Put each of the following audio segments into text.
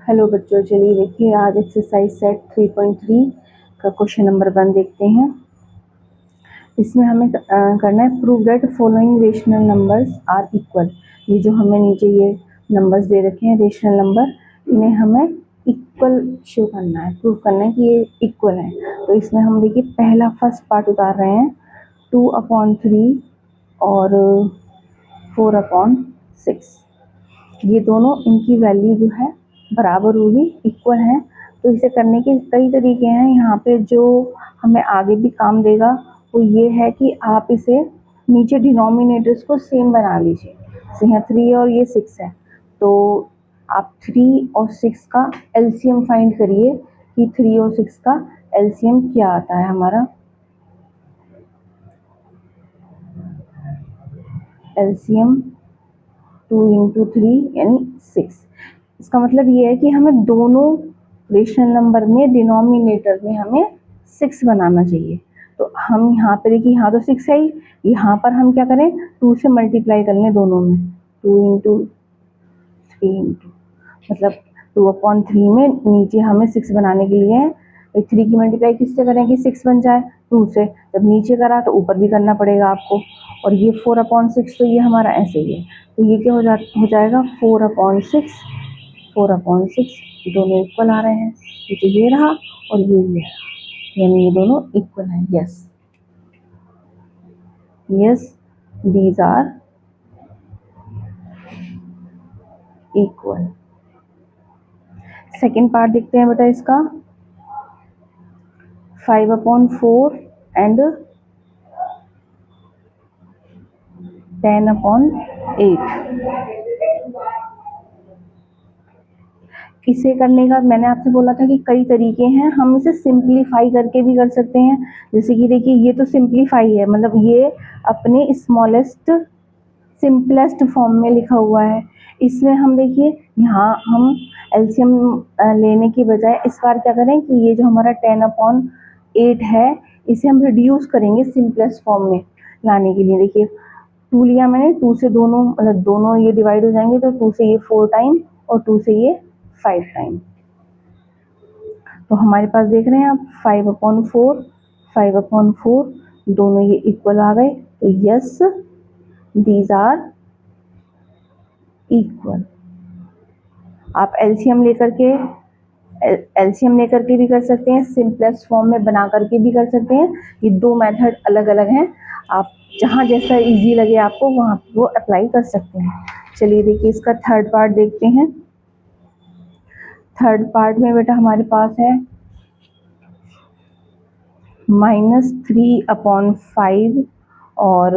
Hello बच्चों, चलिए देखिए आज एक्सरसाइज सेट 3.3 का क्वेश्चन नंबर 1 देखते हैं। इसमें हमें करना है prove that following rational numbers are equal. ये जो हमें नीचे ये नंबर्स दे रखे हैं रेशनल नंबर, इन्हें हमें इक्वल शो करना है, प्रूव करना है कि ये इक्वल है। तो इसमें हम देखिए पहला फर्स्ट पार्ट उतार रहे हैं 2/3 और 4/6। ये दोनों इनकी वैल्यू जो है बराबर होगी, इक्वल है। तो इसे करने के कई तरीके हैं। यहाँ पे जो हमें आगे भी काम देगा वो ये है कि आप इसे नीचे डिनोमिनेटर्स को सेम बना लीजिए। जैसे यहाँ 3 और ये 6 है, तो आप 3 और 6 का एलसीएम फाइंड करिए कि 3 और 6 का एलसीएम क्या आता है हमारा। एलसीएम 2 इंटू 3 यानी 6। इसका मतलब ये है कि हमें दोनों रेशनल नंबर में डिनोमिनेटर में हमें 6 बनाना चाहिए। तो हम यहाँ पे देखिए, यहाँ तो 6 है ही, यहाँ पर हम क्या करें 2 से मल्टीप्लाई कर लें दोनों में। 2 इंटू 3 इंटू मतलब 2/3 में नीचे हमें 6 बनाने के लिए 3 की मल्टीप्लाई किससे करें कि 6 बन जाए, 2 से। जब नीचे करा तो ऊपर भी करना पड़ेगा आपको। और ये 4/6 तो ये हमारा ऐसे ही है, तो ये क्या हो जाएगा 4/6। 4/6 दोनों इक्वल आ रहे हैं, ये तो ये रहा और ये रहा, यानी ये दोनों इक्वल हैं। Yes yes, these are equal. Second part देखते हैं बेटा इसका। 5/4 एंड 10/8। इसे करने का मैंने आपसे बोला था कि कई तरीके हैं, हम इसे सिंप्लीफाई करके भी कर सकते हैं। जैसे कि देखिए ये तो सिंप्लीफाई है, मतलब ये अपने स्मॉलेस्ट सिंपलेस्ट फॉर्म में लिखा हुआ है। इसमें हम देखिए यहाँ हम एलसीएम लेने की बजाय इस बार क्या करें कि ये जो हमारा 10/8 है इसे हम रिड्यूस करेंगे सिंपलेस्ट फॉर्म में लाने के लिए। देखिए 2 लिया मैंने, 2 से दोनों मतलब दोनों ये डिवाइड हो जाएंगे, तो 2 से ये 4 टाइम और 2 से ये 5 टाइम। तो हमारे पास देख रहे हैं आप 5/4 5/4 दोनों ये इक्वल आ गए। तो यस, दीज आर इक्वल। आप एलसीएम लेकर के भी कर सकते हैं, सिंपलेस्ट फॉर्म में बना करके भी कर सकते हैं। ये दो मेथड अलग अलग हैं, आप जहाँ जैसा इजी लगे आपको वहाँ वो अप्लाई कर सकते हैं। चलिए देखिए इसका थर्ड पार्ट देखते हैं। थर्ड पार्ट में बेटा हमारे पास है -3/5 और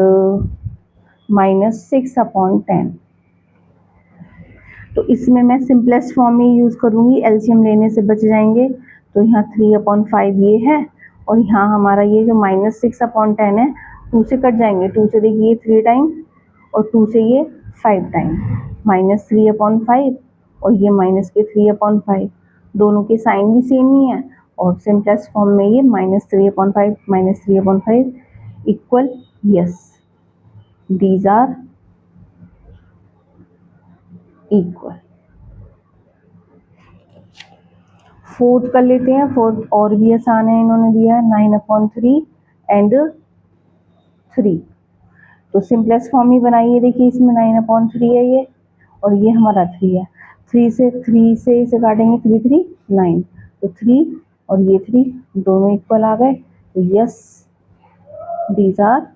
-6/10। तो इसमें मैं सिंपलेस्ट फॉर्म में यूज़ करूँगी, एलसीएम लेने से बच जाएंगे। तो यहाँ 3/5 ये है और यहाँ हमारा ये जो -6/10 है 2 से कट जाएंगे। 2 से देखिए 3 टाइम और 2 से ये 5 टाइम, -3/5 और ये -3/5। दोनों के साइन भी सेम ही है और सिंपलेस्ट फॉर्म में ये -3/5 -3/5 equal. Yes, these are equal. Fourth कर लेते हैं। फोर्थ और भी आसान है, इन्होंने दिया है 9/3 एंड 3। तो सिंपलेस्ट फॉर्म ही बनाइए। देखिए इसमें 9/3 है ये और ये हमारा 3 है। 3 से इसे काटेंगे, 3 3 9, तो 3 और ये 3 दोनों इक्वल आ गए। तो yes, these are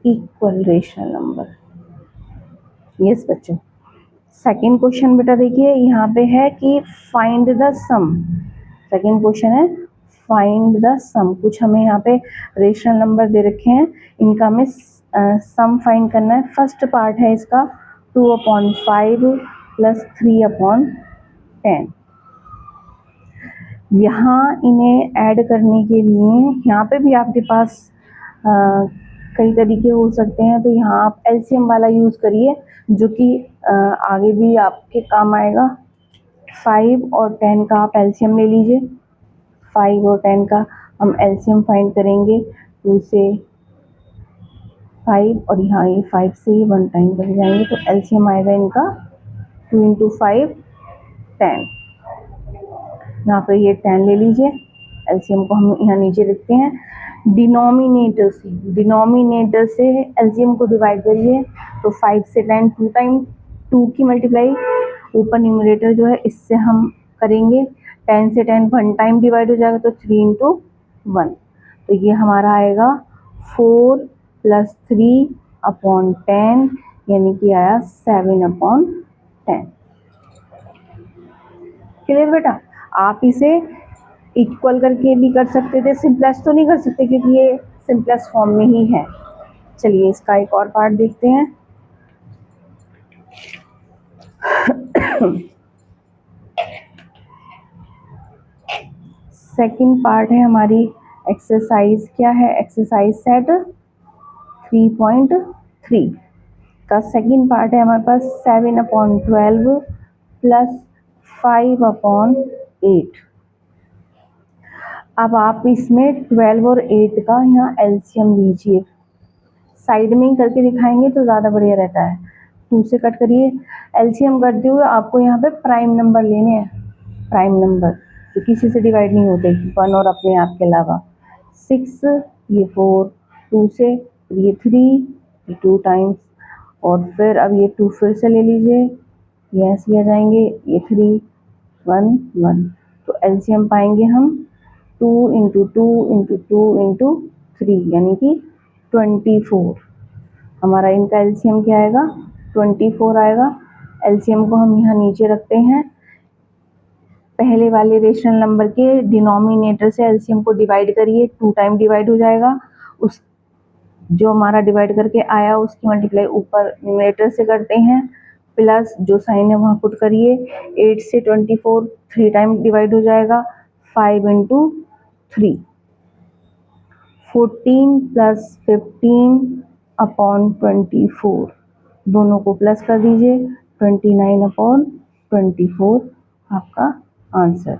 equal rational number. Yes बच्चों। सेकेंड क्वेश्चन बेटा देखिए यहाँ पे है कि find the sum. Second question है फाइंड द सम। कुछ हमें यहाँ पे रेशनल नंबर दे रखे हैं, इनका हमें सम फाइंड करना है। फर्स्ट पार्ट है इसका 2/5 + 3/10। यहाँ इन्हें ऐड करने के लिए यहाँ पे भी आपके पास कई तरीके हो सकते हैं। तो यहाँ आप एलसीएम वाला यूज़ करिए जो कि आगे भी आपके काम आएगा। 5 और 10 का आप एलसीएम ले लीजिए। 5 और 10 का हम एलसीएम फाइंड करेंगे। 2 से 5 और यहाँ ये 5 से 1 टाइम बन जाएंगे, तो एलसीएम आएगा इनका 2 इंटू 5 10। यहाँ पर ये 10 ले लीजिए, एलसीएम को हम यहाँ नीचे लिखते हैं। डिनोमिनेटर से एलसीएम को डिवाइड करिए, तो 5 से 10 2 टाइम 2 की मल्टीप्लाई, ऊपर न्यूमरेटर जो है इससे हम करेंगे, 10 से 10 1 टाइम डिवाइड हो जाएगा, तो 3 इंटू 1, तो ये हमारा आएगा 4 + 3 अपॉन 10, यानी कि आया 7 अपॉन 10। क्लियर बेटा? आप इसे इक्वल करके भी कर सकते थे, सिंपलेस्ट तो नहीं कर सकते क्योंकि ये सिंपलेस्ट फॉर्म में ही है। चलिए इसका एक और पार्ट देखते हैं। सेकंड पार्ट है हमारी एक्सरसाइज, क्या है? एक्सरसाइज सेट 3.3 का सेकंड पार्ट है हमारे पास 7 अपॉन 12 प्लस 5 अपॉन 8। अब आप इसमें 12 और 8 का यहाँ एलसीएम लीजिए, साइड में ही करके दिखाएंगे तो ज़्यादा बढ़िया रहता है। 2 से कट करिए, एलसीएम करते हुए आपको यहाँ पे प्राइम नंबर लेने हैं, प्राइम नंबर जो किसी से डिवाइड नहीं होते, 1 और अपने आप के अलावा। 6 ये 4, 2 से ये 3 2 टाइम्स, और फिर अब ये 2 फिर से ले लीजिए, ये ऐसे आ जाएंगे, ये 3 1 1, तो एलसीएम पाएंगे हम 2 इंटू 2 इंटू 2 इंटू 3 यानी कि 24। हमारा इनका एलसीएम क्या आएगा? 24 आएगा। एलसीएम को हम यहाँ नीचे रखते हैं, पहले वाले रेशनल नंबर के डिनोमिनेटर से एलसीएम को डिवाइड करिए, 2 टाइम डिवाइड हो जाएगा, उस जो हमारा डिवाइड करके आया उसकी मल्टीप्लाई ऊपर न्यूमरेटर से करते हैं, प्लस जो साइन है वहाँ पुट करिए, 8 से 24 3 टाइम डिवाइड हो जाएगा, 5 इंटू 3, 14 प्लस 15 अपॉन 24, दोनों को प्लस कर दीजिए, 29 अपॉन 24 आपका आंसर।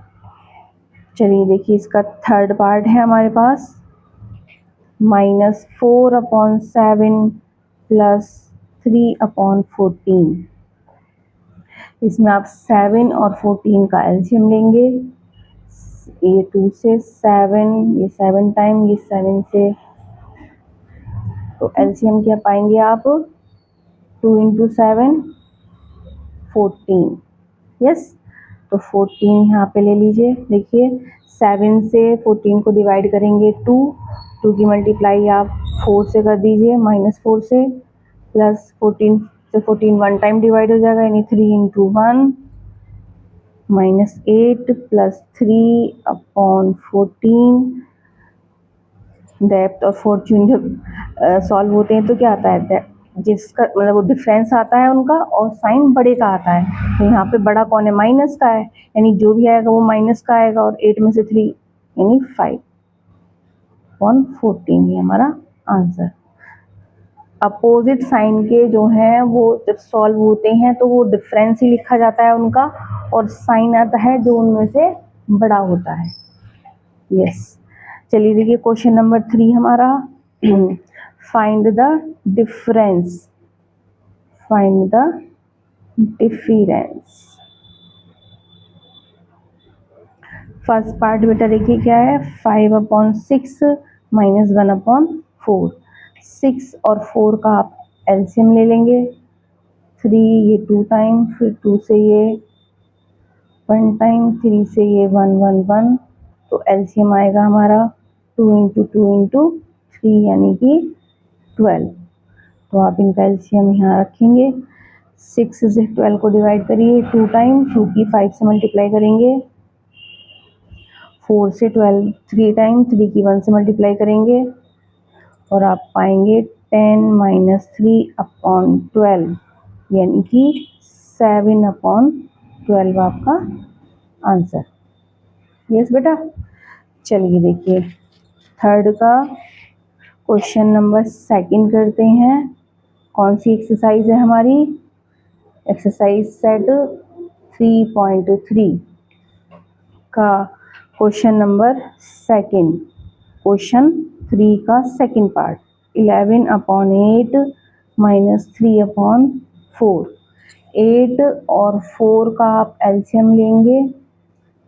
चलिए देखिए इसका थर्ड पार्ट है हमारे पास, -4 अपॉन 7 प्लस 3 अपॉन 14। इसमें आप 7 और 14 का एलसीएम लेंगे, ये 2 से 7, ये 7 टाइम, ये 7 से, तो एलसीएम क्या पाएंगे आप? 2 इंटू 7 14, यस, तो 14 यहाँ पे ले लीजिए। देखिए 7 से 14 को डिवाइड करेंगे 2 की मल्टीप्लाई आप 4 से कर दीजिए, -4 से, प्लस 14 से 14 1 टाइम डिवाइड हो जाएगा, यानी 3 इंटू 1 -8 प्लस 3 अपॉन 14। डेप्थ और फॉर्च्यून जब सॉल्व होते हैं तो क्या आता है? जिसका मतलब वो डिफरेंस आता है उनका और साइन बड़े का आता है, तो यहाँ पे बड़ा कौन है? माइनस का है, यानी जो भी आएगा वो माइनस का आएगा, और 8 में से 3 यानी 5 अपॉन 14, ये हमारा आंसर। अपोजिट साइन के जो हैं वो जब सॉल्व होते हैं तो वो डिफरेंस ही लिखा जाता है उनका, और साइन आता है जो उनमें से बड़ा होता है। यस, चलिए देखिए क्वेश्चन नंबर 3 हमारा, find the difference, find the difference. First part बेटा देखिए क्या है, 5 अपॉन 6 माइनस 1 अपॉन 4। 6 और 4 का आप एलसीएम ले लेंगे, 3 ये 2 टाइम, फिर 2 से ये 1 टाइम, 3 से ये 1 1 1, तो एलसीएम आएगा हमारा 2 इंटू 2 इंटू 3 यानी कि 12। तो आप इनका एलसीएम यहाँ रखेंगे, 6 से 12 को डिवाइड करिए 2 टाइम, 2 की 5 से मल्टीप्लाई करेंगे, 4 से 12 3 टाइम, 3 की 1 से मल्टीप्लाई करेंगे, और आप पाएंगे 10 माइनस 3 अपॉन 12 यानी कि 7 अपॉन 12 आपका आंसर। यस बेटा, चलिए देखिए थर्ड का क्वेश्चन नंबर सेकंड करते हैं। कौन सी एक्सरसाइज है हमारी? एक्सरसाइज सेट 3.3 का क्वेश्चन नंबर सेकंड, क्वेश्चन 3 का second part, 11 upon 8 minus 3 upon 4। 8 और 4 का आप एलसीएम लेंगे,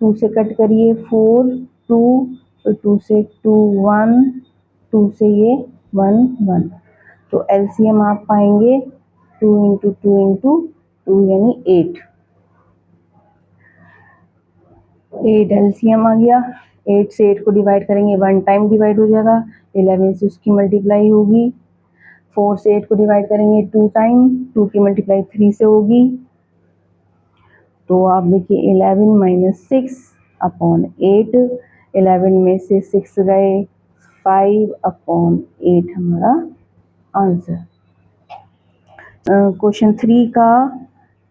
2 से कट करिए 4, 2, तो 2 से 2 1, 2 से ये 1 1, तो एलसीएम आप पाएंगे 2 इंटू 2 इंटू 2 यानी 8 एलसीएम आ गया। 8 से 8 को डिवाइड करेंगे 1 टाइम डिवाइड हो जाएगा, 11 से उसकी मल्टीप्लाई होगी। 4 से 8 को डिवाइड करेंगे 2 टाइम, 2 की मल्टीप्लाई 3 से होगी, तो आप देखिए 11 माइनस 6 अपॉन 8, 11 में से 6 गए 5 अपॉन 8 हमारा आंसर। क्वेश्चन 3 का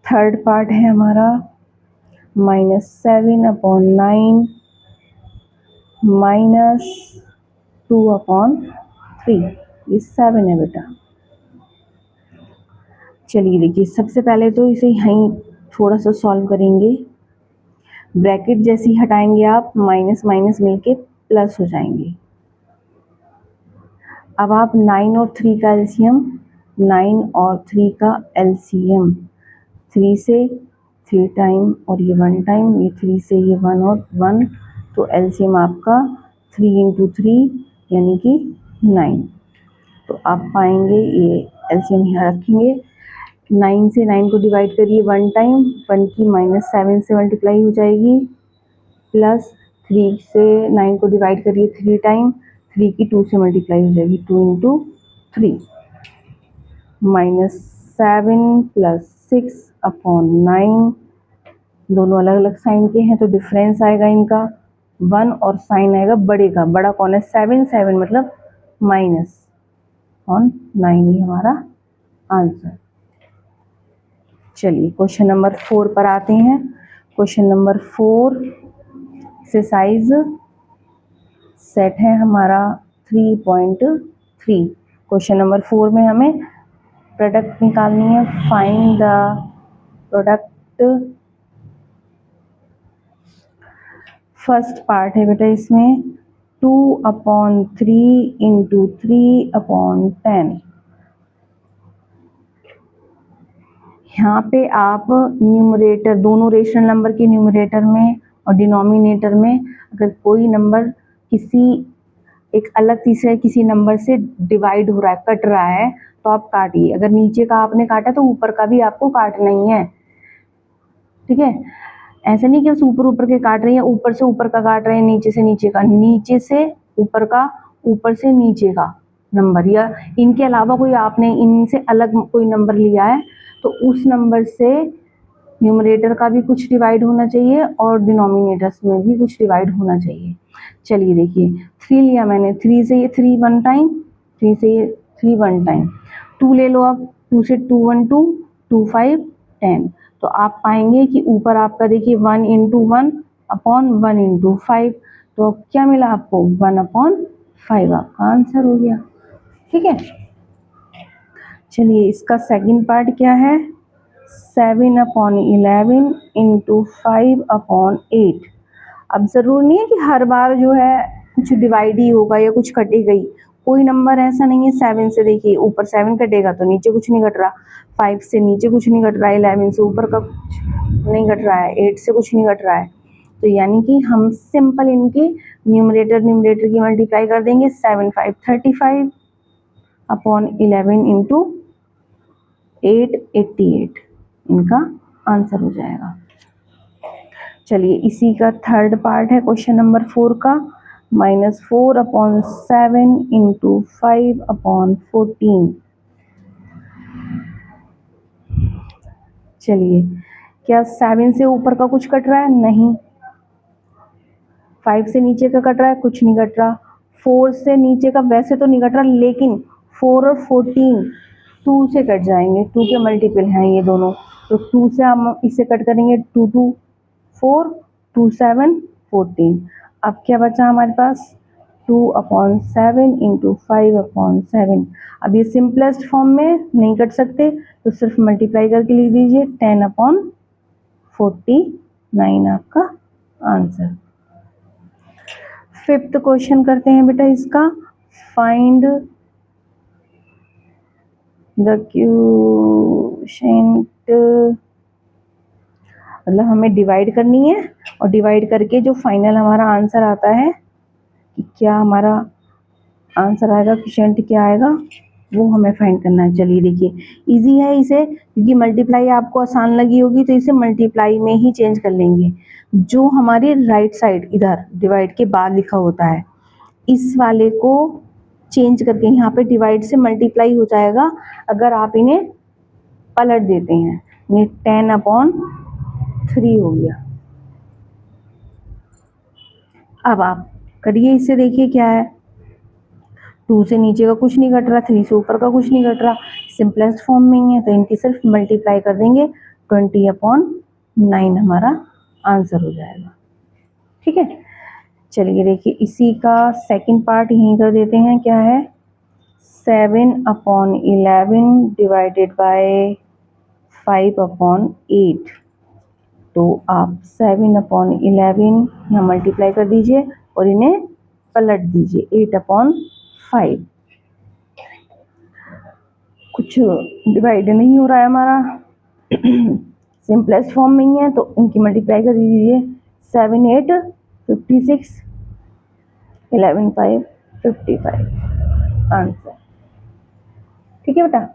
थर्ड पार्ट है हमारा -7 अपॉन 9 माइनस 2 अपॉन 3, ये 7 है बेटा। चलिए देखिए, सबसे पहले तो इसे यहीं थोड़ा सा सॉल्व करेंगे। ब्रैकेट जैसे ही हटाएंगे आप, माइनस माइनस मिलके प्लस हो जाएंगे। अब आप 9 और 3 का एलसीएम, 9 और 3 का एलसीएम, 3 से 3 टाइम और ये 1 टाइम, ये 3 से ये 1 और 1, तो एलसीएम आपका 3 इंटू 3 यानी कि 9। तो आप पाएंगे, ये एलसीएम यहाँ रखेंगे, 9 से 9 को डिवाइड करिए 1 टाइम, 1 की -7 से मल्टीप्लाई हो जाएगी, प्लस 3 से 9 को डिवाइड करिए 3 टाइम, 3 की 2 से मल्टीप्लाई हो जाएगी, 2 इंटू 3, -7 प्लस 6 अपॉन 9, दोनों अलग अलग साइन के हैं तो डिफरेंस आएगा इनका 1 और साइन आएगा बड़े का, बड़ा कौन है 7, 7 मतलब माइनस ऑन 9, ही हमारा आंसर। चलिए क्वेश्चन नंबर 4 पर आते हैं। क्वेश्चन नंबर 4 से साइज सेट है हमारा 3.3। क्वेश्चन नंबर 4 में हमें प्रोडक्ट निकालनी है, find the product. First part है बेटा इसमें 2/3 इंटू 3/10। यहाँ पे आप न्यूमरेटर, दोनों रेशनल नंबर के न्यूमरेटर में और डिनोमिनेटर में अगर कोई नंबर किसी एक अलग तीसरे किसी नंबर से डिवाइड हो रहा है, कट रहा है, तो आप काटिए। अगर नीचे का आपने काटा तो ऊपर का भी आपको काटना ही है, ठीक है। ऐसा नहीं कि बस ऊपर ऊपर के काट रहे हैं, ऊपर से ऊपर का काट रहे हैं, नीचे से नीचे का, नीचे से ऊपर का, ऊपर से नीचे का नंबर, या इनके अलावा कोई आपने इनसे अलग कोई नंबर लिया है तो उस नंबर से न्यूमरेटर का भी कुछ डिवाइड होना चाहिए और डिनोमिनेटर्स में भी कुछ डिवाइड होना चाहिए। चलिए देखिए, 3 लिया मैंने, 3 से ये 3 1 टाइम, 3 से ये 3 1 टाइम, 2 ले लो अब, 2 से 2 1 2, 2 5 10, तो आप पाएंगे कि ऊपर आपका देखिए 1 इंटू 1 अपॉन 1 इंटू 5, तो क्या मिला आपको 1/5, आपका आंसर हो गया, ठीक है। चलिए इसका सेकंड पार्ट क्या है, 7/11 इंटू 5/8। अब जरूर नहीं है कि हर बार जो है कुछ डिवाइड ही होगा या कुछ कटेगा ही, कोई नंबर ऐसा नहीं है 7 से देखिए ऊपर 7 कटेगा तो नीचे कुछ नहीं कट रहा, 5 से नीचे कुछ नहीं कट रहा है, 11 से ऊपर का कुछ नहीं कट रहा है, 8 से कुछ नहीं कट रहा है, तो यानी कि हम सिंपल इनकी न्यूमरेटर की मल्टीप्लाई कर देंगे, 7 5 35 अपॉन 11 इंटू 8 88, इनका आंसर हो जाएगा। चलिए इसी का थर्ड पार्ट है क्वेश्चन नंबर 4 का, -4/7 इंटू 5/14। चलिए, क्या 7 से ऊपर का कुछ कट रहा है, नहीं। 5 से नीचे का कट रहा है, कुछ नहीं कट रहा। 4 से नीचे का वैसे तो नहीं कट रहा, लेकिन 4 और 14 2 से कट जाएंगे, 2 के मल्टीपल हैं ये दोनों, तो 2 से हम इसे कट करेंगे, 2 2 4, 2 7 14। अब क्या बचा हमारे पास, 2/7 इंटू 5/7। अब ये सिंपलेस्ट फॉर्म में नहीं कट सकते तो सिर्फ मल्टीप्लाई करके लिख दीजिए, 10/49 आपका आंसर। फिफ्थ क्वेश्चन करते हैं बेटा इसका, फाइंड द क्वोशिएंट मतलब हमें डिवाइड करनी है और डिवाइड करके जो फाइनल हमारा आंसर आता है कि क्या हमारा आंसर आएगा, क्वोशिएंट क्या आएगा, वो हमें फाइंड करना है। चलिए देखिए, इजी है इसे, क्योंकि मल्टीप्लाई आपको आसान लगी होगी तो इसे मल्टीप्लाई में ही चेंज कर लेंगे। जो हमारे राइट साइड इधर डिवाइड के बाद लिखा होता है, इस वाले को चेंज करके यहाँ पे डिवाइड से मल्टीप्लाई हो जाएगा अगर आप इन्हें पलट देते हैं। ये 10/3 हो गया। अब आप करिए इससे, देखिए क्या है, 2 से नीचे का कुछ नहीं घट रहा, 3 से ऊपर का कुछ नहीं घट रहा, सिंपलेस्ट फॉर्म में ही है, तो इनकी सिर्फ मल्टीप्लाई कर देंगे, 20/9 हमारा आंसर हो जाएगा। ठीक है, चलिए देखिए इसी का सेकंड पार्ट यहीं कर देते हैं। क्या है, 7/11 डिवाइडेड बाय 5/8। तो आप 7/11 यहाँ मल्टीप्लाई कर दीजिए और इन्हें पलट दीजिए, 8/5। कुछ डिवाइड नहीं हो रहा है हमारा, सिंपलेस्ट फॉर्म में ही है, तो इनकी मल्टीप्लाई कर दीजिए, 7 8 56, 11 5 55 आंसर। ठीक है बेटा।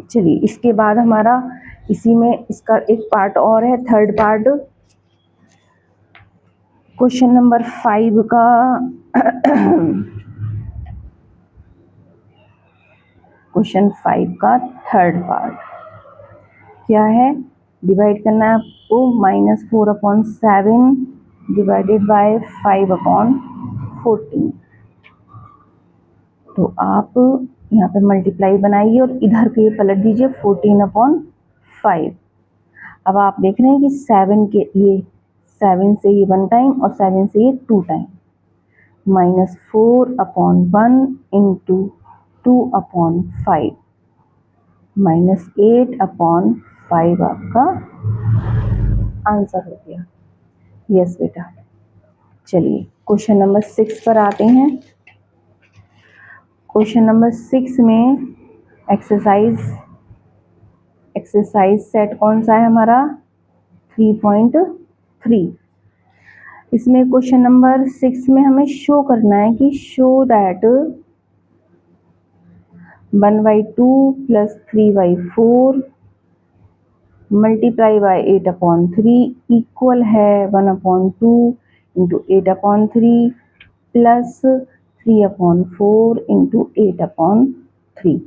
चलिए इसके बाद हमारा इसी में इसका एक पार्ट और है, थर्ड पार्ट, क्वेश्चन नंबर 5 का क्वेश्चन 5 का थर्ड पार्ट क्या है, डिवाइड करना है आपको, -4/7 डिवाइडेड बाय 5/14। तो आप यहाँ पे मल्टीप्लाई बनाइए और इधर पे पलट दीजिए, 14/5। अब आप देख रहे हैं कि 7 से ये 1 टाइम और 7 से ये 2 टाइम, -4/1 इंटू 2/5 -8/5 आपका आंसर हो गया। यस बेटा। चलिए क्वेश्चन नंबर 6 पर आते हैं। क्वेश्चन नंबर 6 में एक्सरसाइज सेट कौन सा है हमारा, 3.3। इसमें क्वेश्चन नंबर 6 में हमें शो करना है कि show that 1/2 + 3/4 multiply by 8/3 equal है 1/2 इंटू 8/3 प्लस 3/4 इंटू 8/3।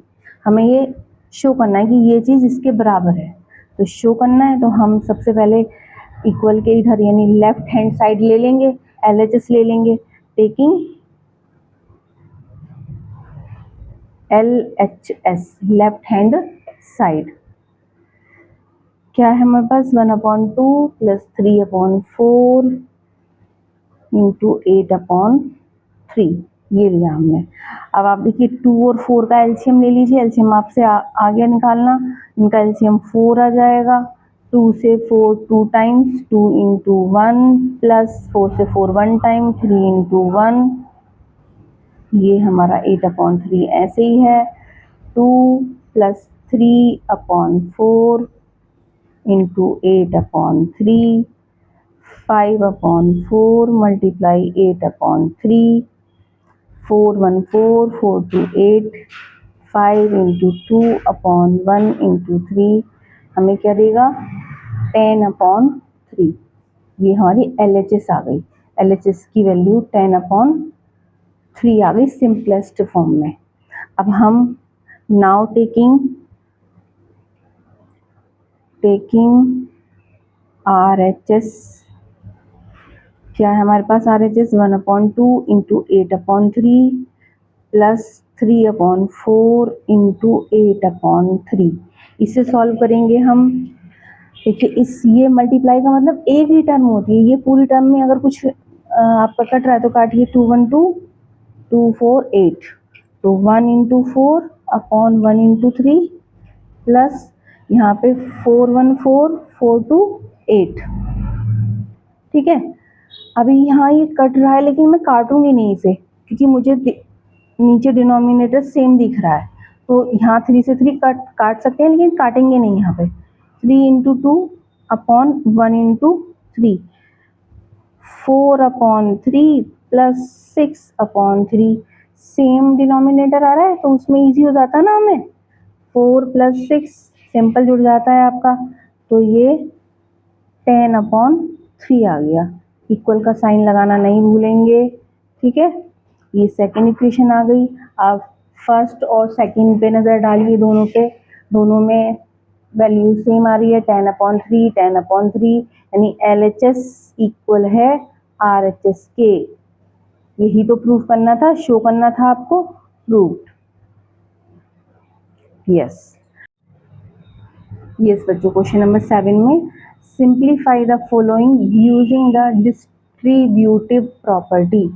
हमें ये शो करना है कि ये चीज़ इसके बराबर है। तो शो करना है तो हम सबसे पहले इक्वल के इधर यानी लेफ्ट हैंड साइड ले लेंगे, LHS ले लेंगे, taking LHS left hand side. क्या है हमारे पास, 1/2 + 3/4 इंटू 8/3 ये लिया हमने। अब आप देखिए 2 और 4 का एलसीएम ले लीजिए, एलसीएम आपसे आ गया निकालना, इनका एलसीएम 4 आ जाएगा। 2 से 4 2 टाइम्स, 2 इंटू 1 प्लस 4 से 4 1 टाइम, 3 इंटू 1, ये हमारा 8/3 ऐसे ही है। 2 + 3/4 इंटू 8/3, 5/4 मल्टीप्लाई 8/3, 4 1 4 4 2 8, 5 इंटू 2/1 इंटू 3 हमें क्या देगा, 10/3। ये हमारी LHS आ गई, LHS की वैल्यू 10/3 आ गई सिंपलेस्ट फॉर्म में। अब हम नाउ टेकिंग RHS, क्या है हमारे पास RHS, 1/2 इंटू 8/3 प्लस 3/4 इंटू 8/3। इसे सॉल्व करेंगे हम। देखिए इस ये मल्टीप्लाई का मतलब एक ही टर्म होती है, ये पूरी टर्म में अगर कुछ आपका कट रहा है तो काटिए, 2 1 2 2 4 8, तो 1 इंटू 4/1 इंटू 3 प्लस यहाँ पे 4 1 4 4 2 8। ठीक है, अभी यहाँ ये कट रहा है लेकिन मैं काटूंगी नहीं इसे, क्योंकि मुझे नीचे डिनोमिनेटर सेम दिख रहा है, तो यहाँ 3 से 3 काट सकते हैं लेकिन काटेंगे नहीं यहाँ पे। 3 into 2 upon 1 into 3, 4/3 plus 6/3, same denominator आ रहा है तो उसमें इजी हो जाता है ना हमें, 4 प्लस 6 सिंपल जुड़ जाता है आपका, तो ये 10/3 आ गया। इक्वल का साइन लगाना नहीं भूलेंगे, ठीक है। ये सेकेंड इक्वेशन आ गई। आप फर्स्ट और सेकेंड पे नज़र डालिए, दोनों पे, दोनों में वैल्यू सेम आ रही है, 10/3 10/3, यानी LHS इक्वल है RHS के। यही तो प्रूफ करना था, शो करना था आपको, प्रूफ। यस यस बच्चों, क्वेश्चन नंबर 7 में simplify the following using the distributive property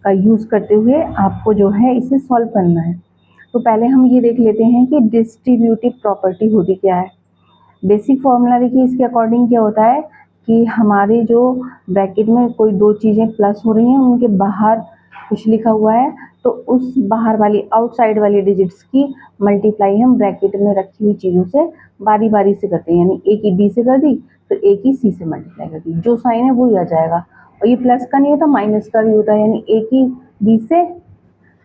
का यूज करते हुए आपको जो है इसे सॉल्व करना है। तो पहले हम ये देख लेते हैं कि डिस्ट्रीब्यूटिव प्रॉपर्टी होती क्या है। बेसिक फॉर्मूला देखिए, इसके अकॉर्डिंग क्या होता है कि हमारे जो ब्रैकेट में कोई दो चीज़ें प्लस हो रही हैं, उनके बाहर कुछ लिखा हुआ है, तो उस बाहर वाली आउटसाइड वाली डिजिट्स की मल्टीप्लाई हम ब्रैकेट में रखी हुई चीज़ों से बारी बारी से करते हैं, यानी ए की बी से कर दी, फिर ए की सी से मल्टीप्लाई कर दी, जो साइन है वही आ जाएगा। और ये प्लस का नहीं होता, माइनस का भी होता है, यानी ए की बी से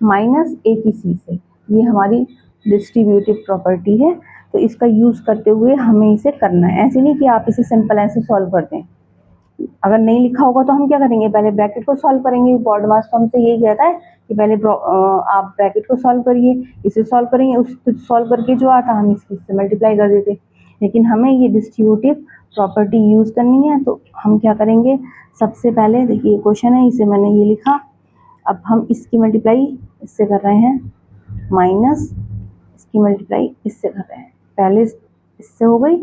माइनस ए की सी से। ये हमारी डिस्ट्रीब्यूटिव प्रॉपर्टी है, तो इसका यूज़ करते हुए हमें इसे करना है। ऐसे नहीं कि आप इसे सिंपल ऐसे सॉल्व कर दें। अगर नहीं लिखा होगा तो हम क्या करेंगे, पहले ब्रैकेट को सॉल्व करेंगे। बोर्ड मास तो हमसे यही कहता है कि पहले आप ब्रैकेट को सॉल्व करिए, इसे सॉल्व करेंगे, उसको सॉल्व करके जो आता हम इससे मल्टीप्लाई कर देते। लेकिन हमें ये डिस्ट्रीब्यूटिव प्रॉपर्टी यूज़ करनी है, तो हम क्या करेंगे, सबसे पहले देखिए क्वेश्चन है, इसे मैंने ये लिखा, अब हम इसकी मल्टीप्लाई इससे कर रहे हैं, माइनस इसकी मल्टीप्लाई इससे कर रहे हैं। पहले इससे हो गई,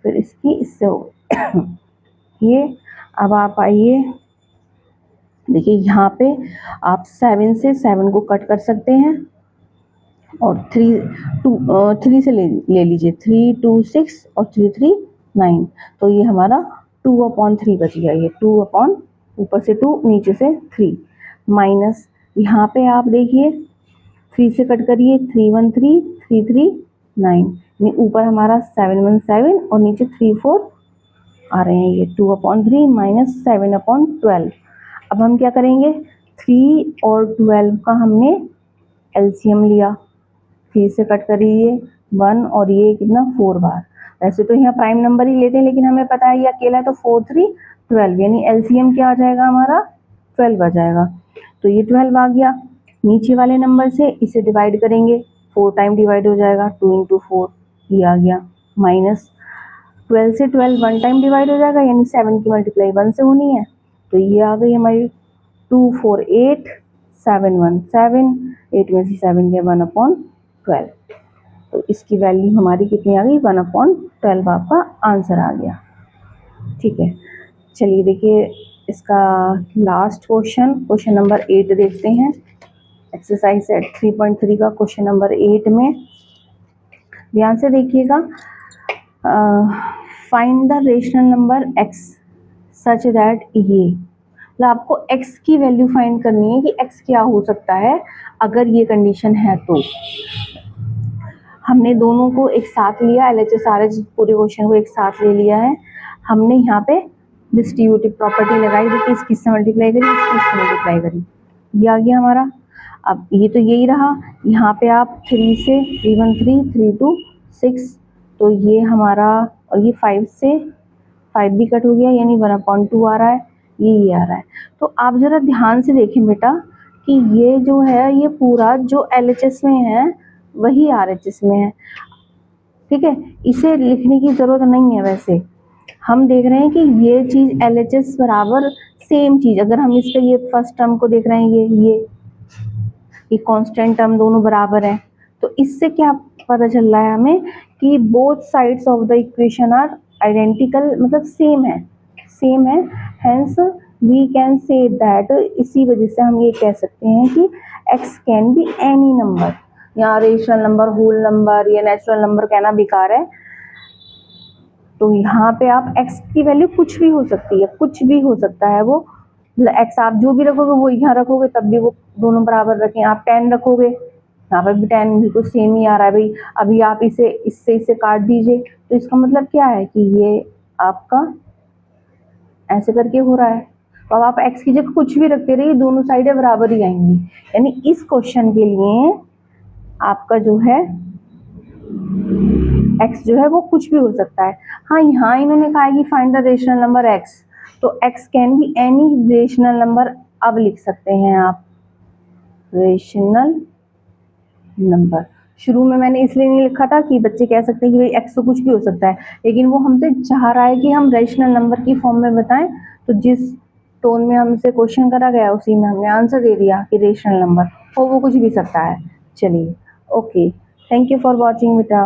फिर इसकी इससे हो गई। ये अब आप आइए, देखिए यहाँ पे आप 7 से 7 को कट कर सकते हैं, और 3 से ले लीजिए, 3 2 6 और 3 3 9, तो ये हमारा 2/3 बच गया। ये 2 ऊपर से 2 नीचे से 3, माइनस यहाँ पे आप देखिए 3 से कट करिए, 3 1 3 3 3 9, ऊपर हमारा 7 1 7 और नीचे 3 4 आ रहे हैं, ये 2/3 माइनस 7/12। अब हम क्या करेंगे, 3 और 12 का हमने एलसीएम लिया, 3 से कट करिए 1 और ये कितना 4 बार। वैसे तो यहाँ प्राइम नंबर ही लेते हैं, लेकिन हमें पता है ये अकेला है, तो 4 3 12, यानी एलसीएम क्या आ जाएगा हमारा 12 आ जाएगा। तो ये 12 आ गया। नीचे वाले नंबर से इसे डिवाइड करेंगे, 4 टाइम डिवाइड हो जाएगा, 2 इंटू 4, ये आ गया, माइनस 12 से 12 1 टाइम डिवाइड हो जाएगा, यानी 7 की मल्टीप्लाई 1 से होनी है, तो ये आ गई हमारी 2 4 8 7 1 7, 8 में से 7 गया 1/12, तो इसकी वैल्यू हमारी कितनी आ गई, 1/12 आपका आंसर आ गया। ठीक है, चलिए देखिए इसका लास्ट क्वेश्चन, क्वेश्चन नंबर 8 देखते हैं। एक्सरसाइज सेट 3.3 का क्वेश्चन नंबर 8 में ध्यान से देखिएगा, find the rational number x such that, ये मतलब आपको x की वैल्यू फाइंड करनी है कि x क्या हो सकता है अगर ये कंडीशन है। तो हमने दोनों को एक साथ लिया, LHS RH पूरे क्वेश्चन को एक साथ ले लिया है। हमने यहाँ पे डिस्ट्रीब्यूटिव प्रॉपर्टी लगाई, देखिए इसकी से मल्टीप्लाई करी, इसकी मल्टीप्लाई करी, ये आ गया हमारा। अब ये तो यही रहा, यहाँ पे आप 3 से 3 1 3 3 2 6, तो ये हमारा, और ये 5 से 5 भी कट हो गया, यानी 1/2 आ रहा है, ये आ रहा है। तो आप ज़रा ध्यान से देखें बेटा कि ये जो है, ये पूरा जो LHS में है वही RHS में है, ठीक है। इसे लिखने की ज़रूरत नहीं है। वैसे हम देख रहे हैं कि ये चीज़ LHS बराबर सेम चीज़, अगर हम इसका ये फर्स्ट टर्म को देख रहे हैं, ये कांस्टेंट टर्म दोनों बराबर हैं, तो इससे क्या पता चल रहा है हमें कि both sides of the equation are identical, मतलब सेम है, hence we can say that, इसी वजह से हम ये कह सकते हैं कि x can be any number. यहाँ रेशनल नंबर, होल नंबर या नेचुरल नंबर कहना बेकार है, तो यहाँ पे आप x की वैल्यू कुछ भी हो सकती है, कुछ भी हो सकता है वो, x आप जो भी रखोगे वो यहाँ रखोगे तब भी वो दोनों बराबर रखें। आप 10 रखोगे, यहाँ पर भी 10 बिल्कुल सेम ही आ रहा है भाई। अभी आप इसे इससे काट दीजिए, तो इसका मतलब क्या है कि ये आपका ऐसे करके हो रहा है। तो अब आप x की जगह कुछ भी रखते रहिए, दोनों साइडें बराबर ही आएंगी। यानी इस क्वेश्चन के लिए आपका जो है x जो है वो कुछ भी हो सकता है। हाँ, यहाँ इन्होंने कहा है कि find the rational number x, तो x can be any rational number. अब लिख सकते हैं आप रेशनल नंबर। शुरू में मैंने इसलिए नहीं लिखा था कि बच्चे कह सकते हैं कि भाई x तो कुछ भी हो सकता है, लेकिन वो हमसे चाह रहा है कि हम रेशनल नंबर की फॉर्म में बताएं। तो जिस टोन में हमसे क्वेश्चन करा गया उसी में हमने आंसर दे दिया कि रेशनल नंबर, और वो कुछ भी सकता है। चलिए, okay, thank you for watching बेटा।